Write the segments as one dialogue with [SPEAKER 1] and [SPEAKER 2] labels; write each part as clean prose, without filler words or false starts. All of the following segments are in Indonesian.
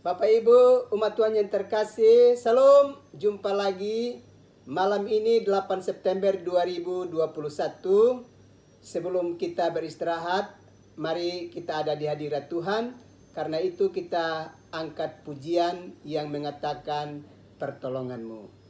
[SPEAKER 1] Bapak Ibu, umat Tuhan yang terkasih, salam, jumpa lagi malam ini 8 September 2021. Sebelum kita beristirahat, mari kita ada di hadirat Tuhan. Karena itu kita angkat pujian yang mengatakan pertolongan-Mu.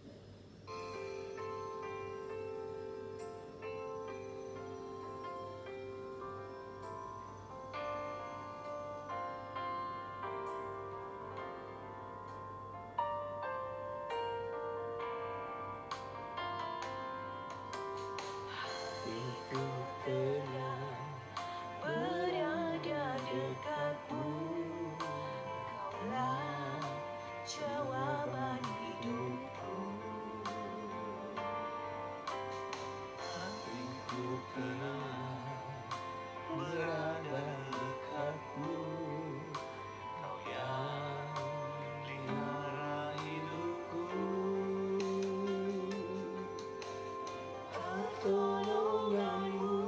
[SPEAKER 2] Berada dekatmu, Kaulah jawaban hidupku. Hatiku telah berada dekatmu, Kau yang pelihara hidupku. Pertolonganmu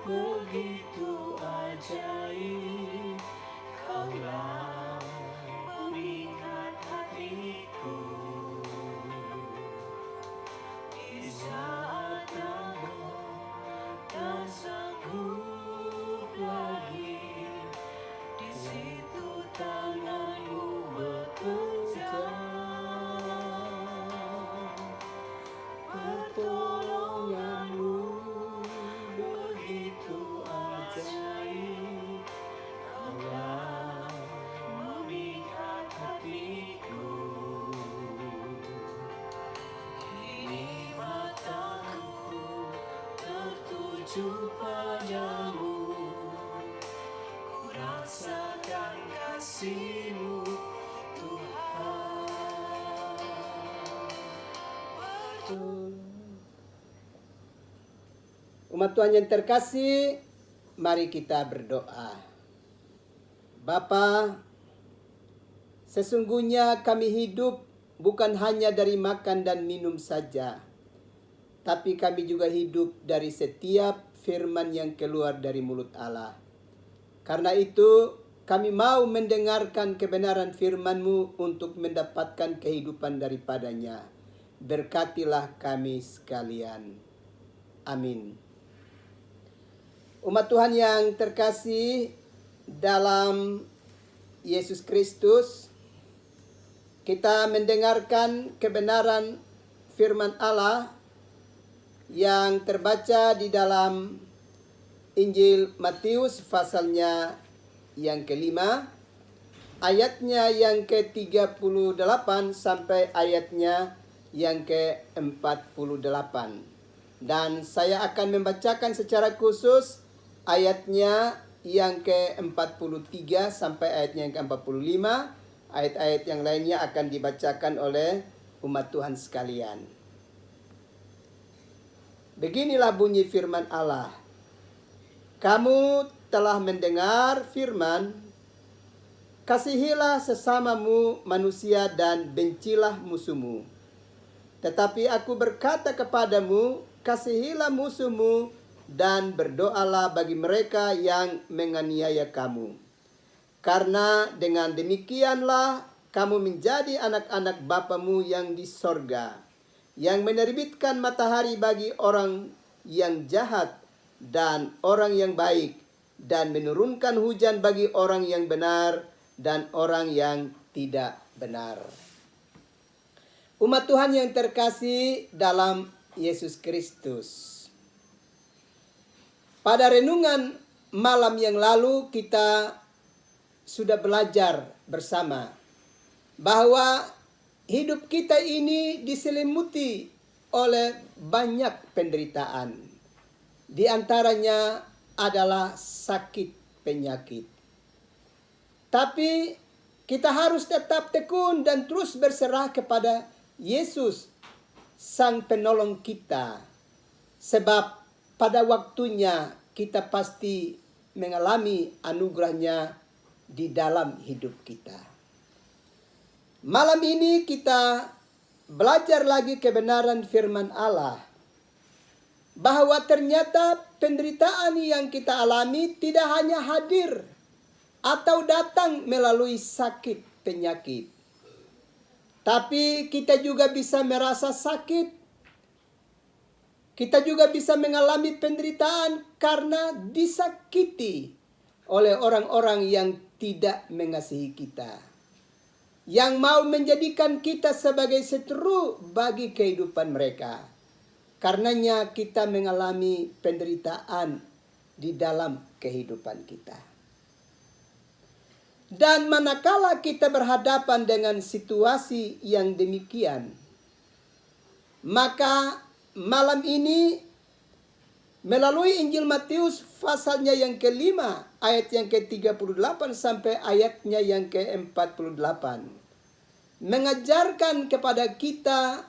[SPEAKER 2] begitu ajaib, Kaulah mengikat hatiku. Di saat aku tak sanggup lagi, di situ tanganmu bekerja. Pertolonganmu begitu ajaib, Kaulah memikat hatiku. Kini mataku tertuju padamu, ku rasakan kasih-Mu, Tuhan.
[SPEAKER 1] Umat Tuhan yang terkasih, mari kita berdoa. Bapa, sesungguhnya kami hidup bukan hanya dari makan dan minum saja, tapi kami juga hidup dari setiap firman yang keluar dari mulut Allah. Karena itu, kami mau mendengarkan kebenaran firman-Mu untuk mendapatkan kehidupan daripadanya. Berkatilah kami sekalian. Amin. Umat Tuhan yang terkasih dalam Yesus Kristus, kita mendengarkan kebenaran firman Allah yang terbaca di dalam Injil Matius pasalnya yang kelima, ayatnya yang ke-38 sampai ayatnya yang ke-48. Dan saya akan membacakan secara khusus ayatnya yang ke-43 sampai ayatnya yang ke-45. Ayat-ayat yang lainnya akan dibacakan oleh umat Tuhan sekalian. Beginilah bunyi firman Allah. Kamu telah mendengar firman, kasihilah sesamamu manusia dan bencilah musuhmu. Tetapi aku berkata kepadamu, kasihilah musuhmu dan berdoalah bagi mereka yang menganiaya kamu. Karena dengan demikianlah kamu menjadi anak-anak Bapamu yang di sorga, yang menerbitkan matahari bagi orang yang jahat dan orang yang baik, dan menurunkan hujan bagi orang yang benar dan orang yang tidak benar. Umat Tuhan yang terkasih dalam Yesus Kristus, pada renungan malam yang lalu kita sudah belajar bersama bahwa hidup kita ini diselimuti oleh banyak penderitaan. Di antaranya adalah sakit penyakit. Tapi kita harus tetap tekun dan terus berserah kepada Yesus, Sang Penolong kita. Sebab pada waktunya kita pasti mengalami anugerahnya di dalam hidup kita. Malam ini kita belajar lagi kebenaran firman Allah, bahwa ternyata penderitaan yang kita alami tidak hanya hadir atau datang melalui sakit penyakit. Tapi kita juga bisa merasa sakit. Kita juga bisa mengalami penderitaan karena disakiti oleh orang-orang yang tidak mengasihi kita, yang mau menjadikan kita sebagai seteru bagi kehidupan mereka. Karenanya kita mengalami penderitaan di dalam kehidupan kita. Dan manakala kita berhadapan dengan situasi yang demikian, maka malam ini melalui Injil Matius pasalnya yang kelima, ayat yang ke-38 sampai ayatnya yang ke-48. Mengajarkan kepada kita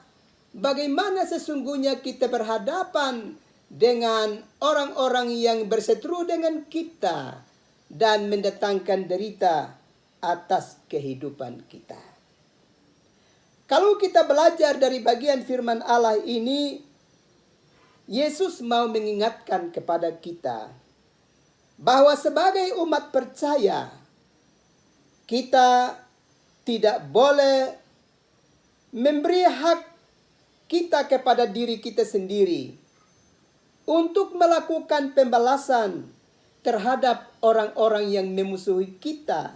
[SPEAKER 1] bagaimana sesungguhnya kita berhadapan dengan orang-orang yang berseteru dengan kita dan mendatangkan derita atas kehidupan kita. Kalau kita belajar dari bagian firman Allah ini, Yesus mau mengingatkan kepada kita bahwa sebagai umat percaya, kita tidak boleh memberi hak kita kepada diri kita sendiri untuk melakukan pembalasan terhadap orang-orang yang memusuhi kita,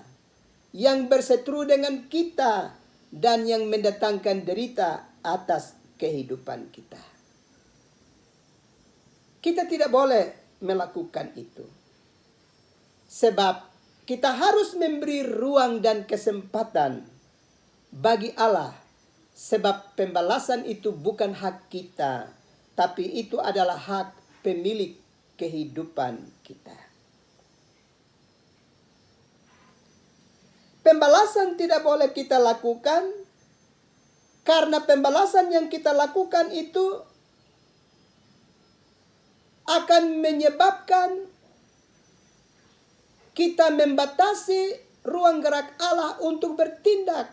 [SPEAKER 1] yang berseteru dengan kita, dan yang mendatangkan derita atas kehidupan kita. Kita tidak boleh melakukan itu. Sebab kita harus memberi ruang dan kesempatan bagi Allah. Sebab pembalasan itu bukan hak kita, tapi itu adalah hak pemilik kehidupan kita. Pembalasan tidak boleh kita lakukan karena pembalasan yang kita lakukan itu akan menyebabkan kita membatasi ruang gerak Allah untuk bertindak,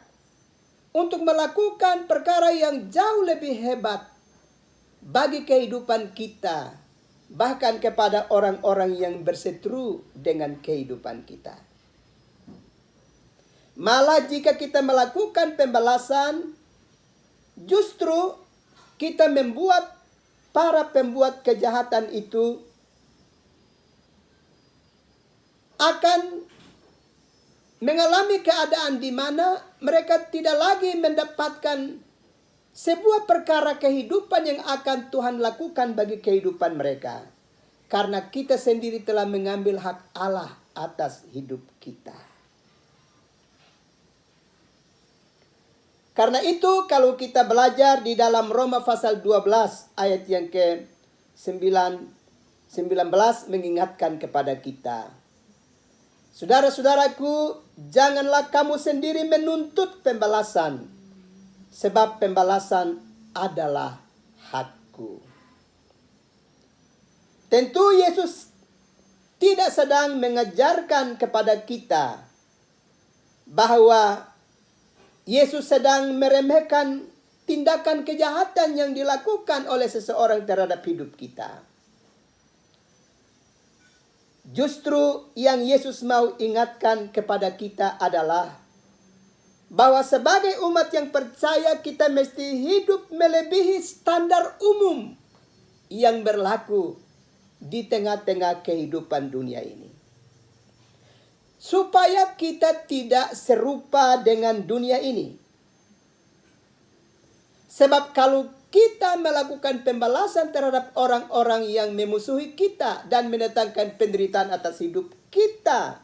[SPEAKER 1] untuk melakukan perkara yang jauh lebih hebat bagi kehidupan kita, bahkan kepada orang-orang yang berseteru dengan kehidupan kita. Malah jika kita melakukan pembalasan, justru kita membuat para pembuat kejahatan itu akan mengalami keadaan di mana mereka tidak lagi mendapatkan sebuah perkara kehidupan yang akan Tuhan lakukan bagi kehidupan mereka. Karena kita sendiri telah mengambil hak Allah atas hidup kita. Karena itu kalau kita belajar di dalam Roma pasal 12 ayat yang ke-19 mengingatkan kepada kita. Saudara-saudaraku, janganlah kamu sendiri menuntut pembalasan, sebab pembalasan adalah hakku. Tentu Yesus tidak sedang mengajarkan kepada kita bahwa Yesus sedang meremehkan tindakan kejahatan yang dilakukan oleh seseorang terhadap hidup kita. Justru yang Yesus mau ingatkan kepada kita adalah bahwa sebagai umat yang percaya kita mesti hidup melebihi standar umum yang berlaku di tengah-tengah kehidupan dunia ini. Supaya kita tidak serupa dengan dunia ini. Sebab kalau kita melakukan pembalasan terhadap orang-orang yang memusuhi kita dan mendatangkan penderitaan atas hidup kita,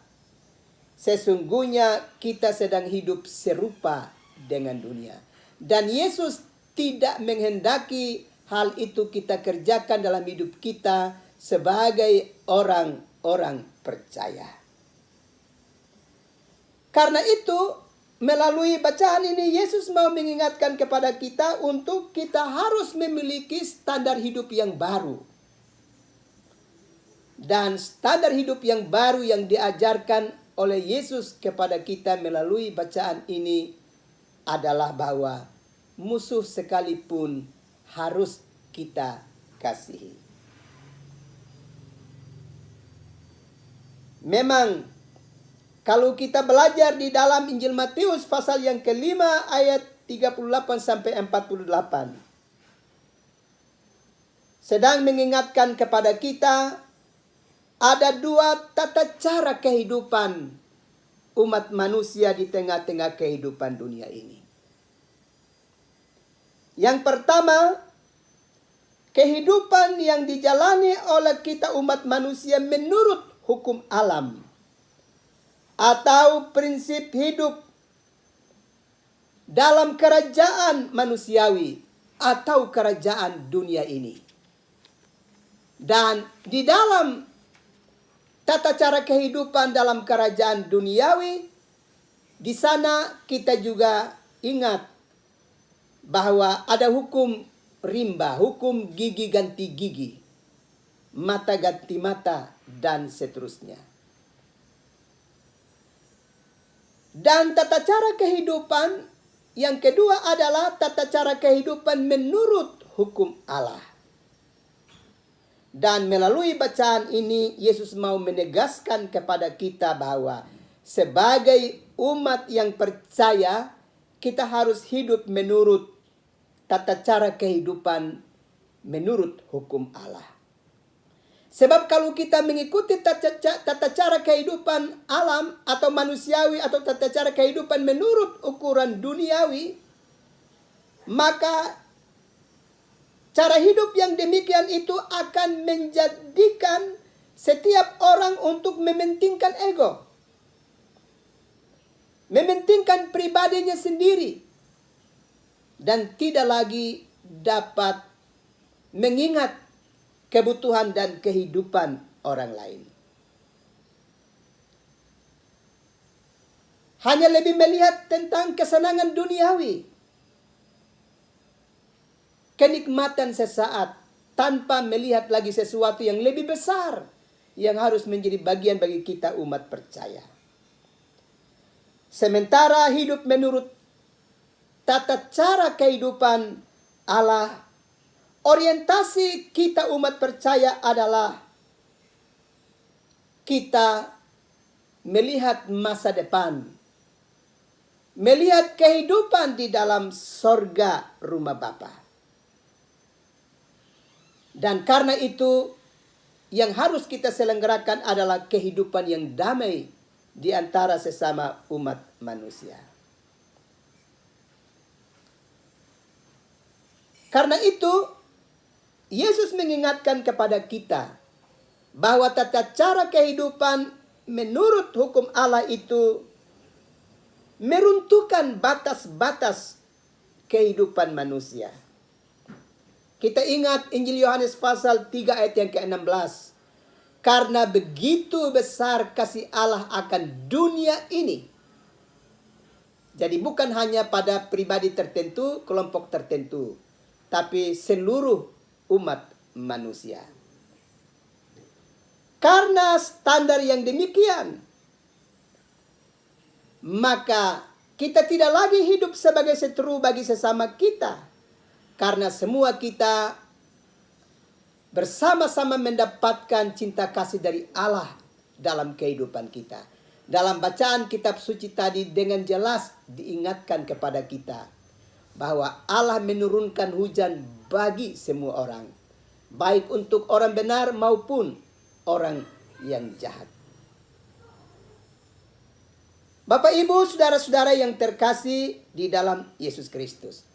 [SPEAKER 1] sesungguhnya kita sedang hidup serupa dengan dunia. Dan Yesus tidak menghendaki hal itu kita kerjakan dalam hidup kita sebagai orang-orang percaya. Karena itu, melalui bacaan ini Yesus mau mengingatkan kepada kita untuk kita harus memiliki standar hidup yang baru. Dan standar hidup yang baru yang diajarkan oleh Yesus kepada kita melalui bacaan ini adalah bahwa musuh sekalipun harus kita kasihi. Memang Kalau kita belajar di dalam Injil Matius pasal yang kelima ayat 38 sampai 48. Sedang mengingatkan kepada kita ada dua tata cara kehidupan umat manusia di tengah-tengah kehidupan dunia ini. Yang pertama, kehidupan yang dijalani oleh kita umat manusia menurut hukum alam atau prinsip hidup dalam kerajaan manusiawi atau kerajaan dunia ini. Dan di dalam tata cara kehidupan dalam kerajaan duniawi, di sana kita juga ingat bahwa ada hukum rimba, hukum gigi ganti gigi, mata ganti mata, dan seterusnya. Dan tata cara kehidupan yang kedua adalah tata cara kehidupan menurut hukum Allah. Dan melalui bacaan ini Yesus mau menegaskan kepada kita bahwa sebagai umat yang percaya kita harus hidup menurut tata cara kehidupan menurut hukum Allah. Sebab kalau kita mengikuti tata cara kehidupan alam atau manusiawi atau tata cara kehidupan menurut ukuran duniawi, maka cara hidup yang demikian itu akan menjadikan setiap orang untuk mementingkan ego. Mementingkan pribadinya sendiri. Dan tidak lagi dapat mengingat kebutuhan dan kehidupan orang lain. Hanya lebih melihat tentang kesenangan duniawi. Kenikmatan sesaat tanpa melihat lagi sesuatu yang lebih besar yang harus menjadi bagian bagi kita umat percaya. Sementara hidup menurut tata cara kehidupan Allah, orientasi kita umat percaya adalah kita melihat masa depan. Melihat kehidupan di dalam sorga rumah Bapa. Dan karena itu yang harus kita selenggarakan adalah kehidupan yang damai di antara sesama umat manusia. Karena itu Yesus mengingatkan kepada kita bahwa tata cara kehidupan menurut hukum Allah itu meruntuhkan batas-batas kehidupan manusia. Kita ingat Injil Yohanes pasal 3 ayat yang ke-16. Karena begitu besar kasih Allah akan dunia ini. Jadi bukan hanya pada pribadi tertentu, kelompok tertentu, tapi seluruh umat manusia. Karena standar yang demikian, maka kita tidak lagi hidup sebagai seteru bagi sesama kita. Karena semua kita bersama-sama mendapatkan cinta kasih dari Allah dalam kehidupan kita. Dalam bacaan kitab suci tadi dengan jelas diingatkan kepada kita bahwa Allah menurunkan hujan bagi semua orang, baik untuk orang benar maupun orang yang jahat. Bapak, Ibu, saudara-saudara yang terkasih di dalam Yesus Kristus.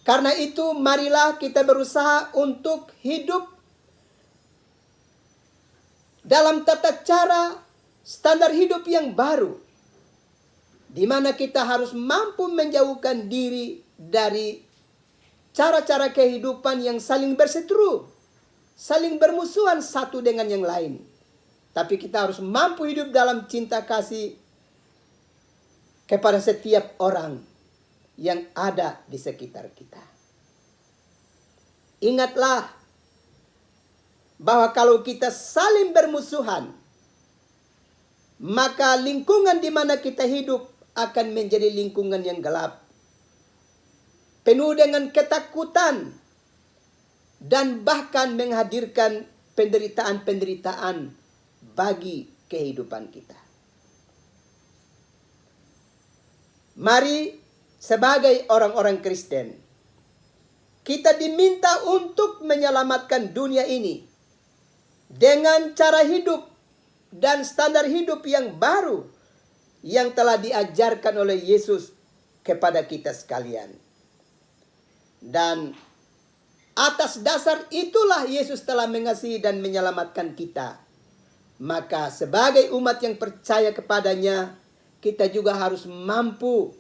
[SPEAKER 1] Karena itu marilah kita berusaha untuk hidup dalam tata cara standar hidup yang baru. Di mana kita harus mampu menjauhkan diri dari cara-cara kehidupan yang saling berseteru, saling bermusuhan satu dengan yang lain. Tapi kita harus mampu hidup dalam cinta kasih kepada setiap orang yang ada di sekitar kita. Ingatlah bahwa kalau kita saling bermusuhan, maka lingkungan di mana kita hidup akan menjadi lingkungan yang gelap, penuh dengan ketakutan, dan bahkan menghadirkan penderitaan-penderitaan bagi kehidupan kita. Mari sebagai orang-orang Kristen, kita diminta untuk menyelamatkan dunia ini dengan cara hidup dan standar hidup yang baru yang telah diajarkan oleh Yesus kepada kita sekalian. Dan atas dasar itulah Yesus telah mengasihi dan menyelamatkan kita. Maka sebagai umat yang percaya kepadanya, kita juga harus mampu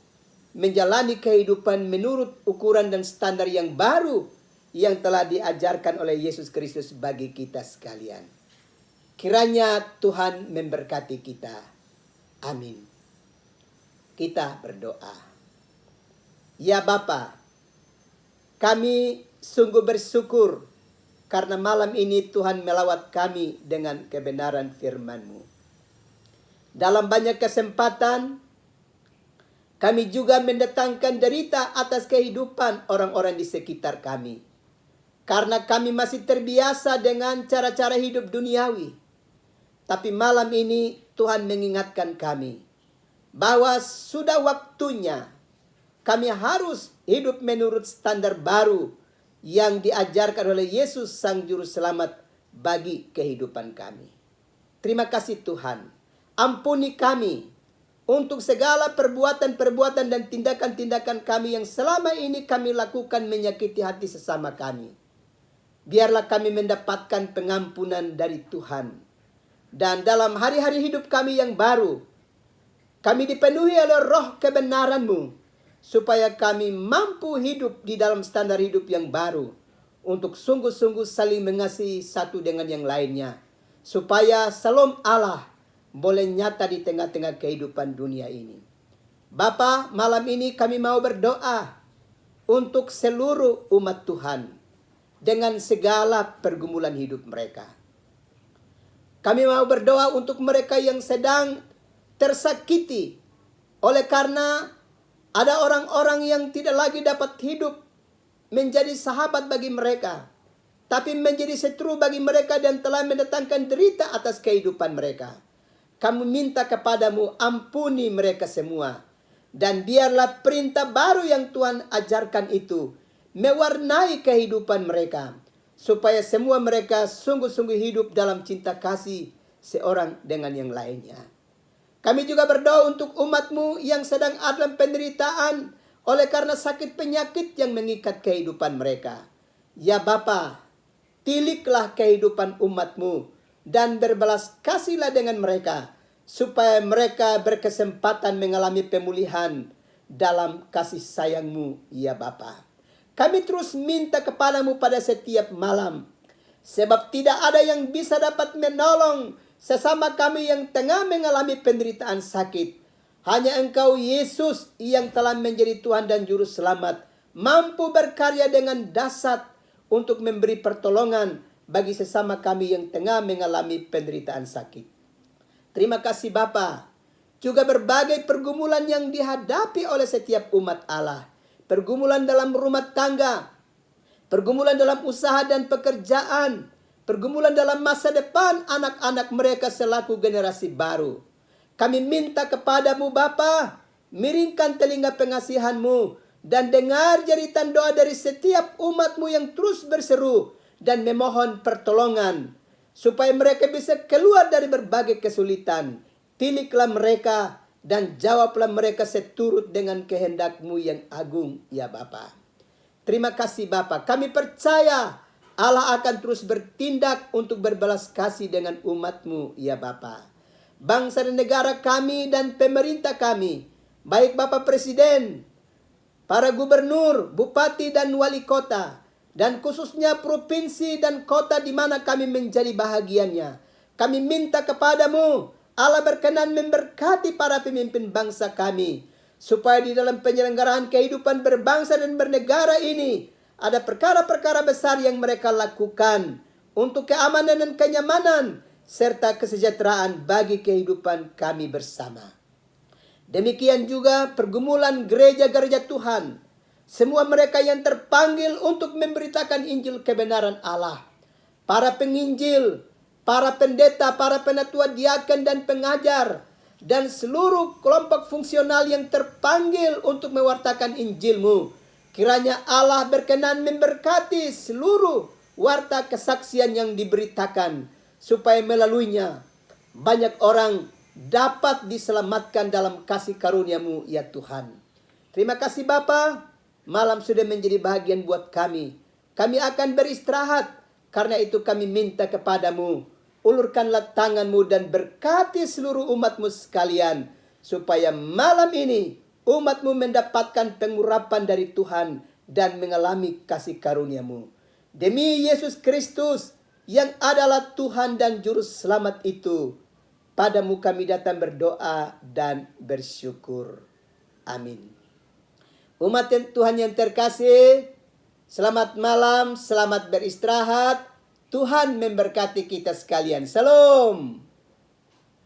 [SPEAKER 1] menjalani kehidupan menurut ukuran dan standar yang baru yang telah diajarkan oleh Yesus Kristus bagi kita sekalian. Kiranya Tuhan memberkati kita. Amin. Kita berdoa. Ya Bapa, kami sungguh bersyukur karena malam ini Tuhan melawat kami dengan kebenaran firman-Mu. Dalam banyak kesempatan, kami juga mendatangkan derita atas kehidupan orang-orang di sekitar kami. Karena kami masih terbiasa dengan cara-cara hidup duniawi. Tapi malam ini Tuhan mengingatkan kami bahwa sudah waktunya kami harus hidup menurut standar baru yang diajarkan oleh Yesus Sang Juru Selamat bagi kehidupan kami. Terima kasih Tuhan. Ampuni kami untuk segala perbuatan-perbuatan dan tindakan-tindakan kami yang selama ini kami lakukan menyakiti hati sesama kami. Biarlah kami mendapatkan pengampunan dari Tuhan. Dan dalam hari-hari hidup kami yang baru, kami dipenuhi oleh roh kebenaran-Mu, supaya kami mampu hidup di dalam standar hidup yang baru, untuk sungguh-sungguh saling mengasihi satu dengan yang lainnya, supaya Shalom Allah boleh nyata di tengah-tengah kehidupan dunia ini. Bapa, malam ini kami mau berdoa untuk seluruh umat Tuhan dengan segala pergumulan hidup mereka. Kami mau berdoa untuk mereka yang sedang tersakiti oleh karena ada orang-orang yang tidak lagi dapat hidup menjadi sahabat bagi mereka, tapi menjadi setru bagi mereka dan telah mendatangkan derita atas kehidupan mereka. Kami minta kepadamu, ampuni mereka semua. Dan biarlah perintah baru yang Tuhan ajarkan itu mewarnai kehidupan mereka, supaya semua mereka sungguh-sungguh hidup dalam cinta kasih seorang dengan yang lainnya. Kami juga berdoa untuk umat-Mu yang sedang ada dalam penderitaan oleh karena sakit penyakit yang mengikat kehidupan mereka. Ya Bapa, tiliklah kehidupan umat-Mu dan berbelas kasihlah dengan mereka, supaya mereka berkesempatan mengalami pemulihan dalam kasih sayang-Mu, ya Bapa. Kami terus minta kepadamu pada setiap malam, sebab tidak ada yang bisa dapat menolong sesama kami yang tengah mengalami penderitaan sakit. Hanya Engkau Yesus yang telah menjadi Tuhan dan Juru Selamat, mampu berkarya dengan dahsyat untuk memberi pertolongan bagi sesama kami yang tengah mengalami penderitaan sakit. Terima kasih Bapa. Juga berbagai pergumulan yang dihadapi oleh setiap umat Allah. Pergumulan dalam rumah tangga, pergumulan dalam usaha dan pekerjaan, pergumulan dalam masa depan anak-anak mereka selaku generasi baru. Kami minta kepadamu Bapa, miringkan telinga pengasihan-Mu dan dengar jeritan doa dari setiap umat-Mu yang terus berseru dan memohon pertolongan, supaya mereka bisa keluar dari berbagai kesulitan. Tiliklah mereka dan jawablah mereka seturut dengan kehendak-Mu yang agung, ya Bapa. Terima kasih Bapa. Kami percaya Allah akan terus bertindak untuk berbalas kasih dengan umat-Mu, ya Bapa. Bangsa dan negara kami dan pemerintah kami, baik Bapak Presiden, para gubernur, bupati dan wali kota, dan khususnya provinsi dan kota di mana kami menjadi bahagiannya. Kami minta kepadamu, Allah berkenan memberkati para pemimpin bangsa kami, supaya di dalam penyelenggaraan kehidupan berbangsa dan bernegara ini, ada perkara-perkara besar yang mereka lakukan untuk keamanan dan kenyamanan, serta kesejahteraan bagi kehidupan kami bersama. Demikian juga pergumulan gereja-gereja Tuhan, semua mereka yang terpanggil untuk memberitakan Injil kebenaran Allah, para penginjil, para pendeta, para penatua diaken dan pengajar, dan seluruh kelompok fungsional yang terpanggil untuk mewartakan Injil-Mu. Kiranya Allah berkenan memberkati seluruh warta kesaksian yang diberitakan, supaya melaluinya banyak orang dapat diselamatkan dalam kasih karunia-Mu ya Tuhan. Terima kasih Bapa, malam sudah menjadi bahagian buat kami. Kami akan beristirahat, karena itu kami minta kepadamu, ulurkanlah tangan-Mu dan berkati seluruh umat-Mu sekalian, supaya malam ini umat-Mu mendapatkan pengurapan dari Tuhan dan mengalami kasih karunia-Mu. Demi Yesus Kristus yang adalah Tuhan dan Juru Selamat itu, padamu kami datang berdoa dan bersyukur. Amin. Umat Tuhan yang terkasih, selamat malam, selamat beristirahat. Tuhan memberkati kita sekalian. Salam.